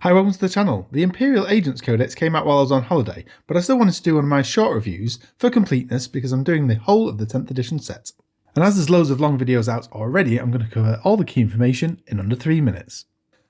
Hi, welcome to the channel. The Imperial Agents Codex came out while I was on holiday, but I still wanted to do one of my short reviews for completeness because I'm doing the whole of the 10th edition set. And as there's loads of long videos out already, I'm going to cover all the key information in under 3 minutes.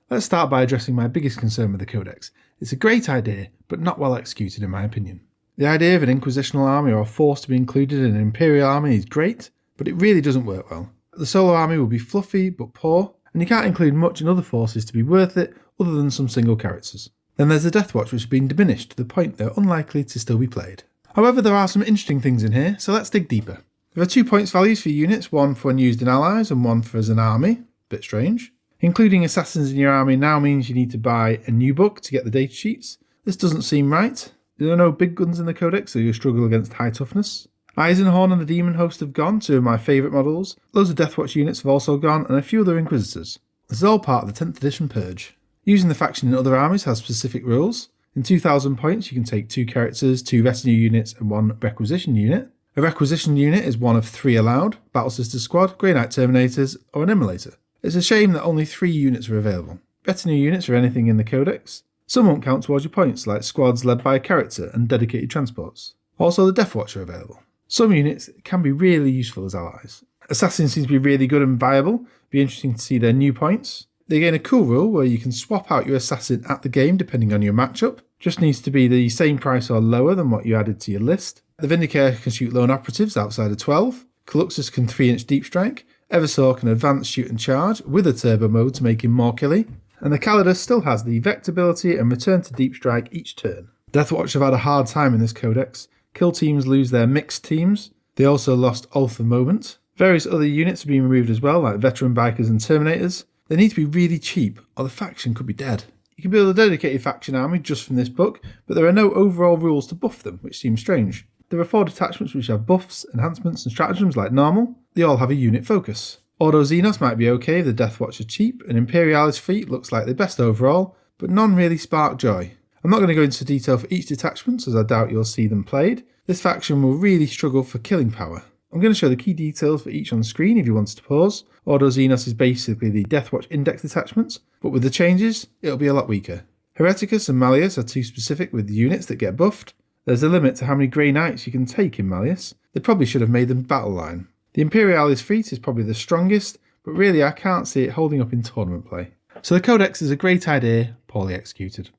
Let's start by addressing my biggest concern with the Codex. It's a great idea, but not well executed in my opinion. The idea of an Inquisitional army or a force to be included in an Imperial army is great, but it really doesn't work well. The solo army will be fluffy but poor, and you can't include much in other forces to be worth it other than some single characters. Then there's the Deathwatch, which has been diminished to the point they're unlikely to still be played. However, there are some interesting things in here, so let's dig deeper. There are 2 points values for units, one for when used in allies and one for as an army. Bit strange. Including assassins in your army now means you need to buy a new book to get the data sheets. This doesn't seem right. There are no big guns in the Codex, so you'll struggle against high toughness. Eisenhorn and the Demon Host have gone, 2 of my favourite models. Loads of Deathwatch units have also gone, and a few other Inquisitors. This is all part of the 10th edition purge. Using the faction in other armies has specific rules. In 2,000 points you can take 2 characters, 2 retinue units and 1 requisition unit. A requisition unit is one of 3 allowed: Battle Sister Squad, Grey Knight Terminators or an Immolator. It's a shame that only 3 units are available. Retinue units are anything in the Codex. Some won't count towards your points, like squads led by a character and dedicated transports. Also the Deathwatch are available. Some units can be really useful as allies. Assassins seem to be really good and viable. Be interesting to see their new points. They gain a cool rule where you can swap out your assassin at the game depending on your matchup. Just needs to be the same price or lower than what you added to your list. The Vindicator can shoot lone operatives outside of 12. Caluxus can 3-inch deep strike. Eversaw can advance, shoot and charge with a turbo mode to make him more killy. And the Calidus still has the Vect ability and return to deep strike each turn. Deathwatch have had a hard time in this codex. Kill teams lose their mixed teams. They also lost Oath of Moment. Various other units have been removed as well, like veteran bikers and terminators. They need to be really cheap, or the faction could be dead. You can build a dedicated faction army just from this book, but there are no overall rules to buff them, which seems strange. There are 4 detachments which have buffs, enhancements and stratagems like normal. They all have a unit focus. Ordo Xenos might be okay if the Deathwatch are cheap, and Imperialis fleet looks like the best overall, but none really spark joy. I'm not going to go into detail for each detachment, as I doubt you'll see them played. This faction will really struggle for killing power. I'm going to show the key details for each on screen if you wanted to pause. Ordo Xenos is basically the Deathwatch index detachments, but with the changes, it'll be a lot weaker. Hereticus and Malleus are too specific with the units that get buffed. There's a limit to how many Grey Knights you can take in Malleus. They probably should have made them battle line. The Imperialis fleet is probably the strongest, but really I can't see it holding up in tournament play. So the Codex is a great idea, poorly executed.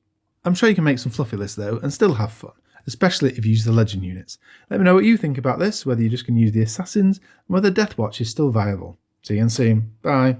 I'm sure you can make some fluffy lists though, and still have fun, especially if you use the legend units. Let me know what you think about this, whether you're just going to use the assassins, and whether Deathwatch is still viable. See you again soon. Bye.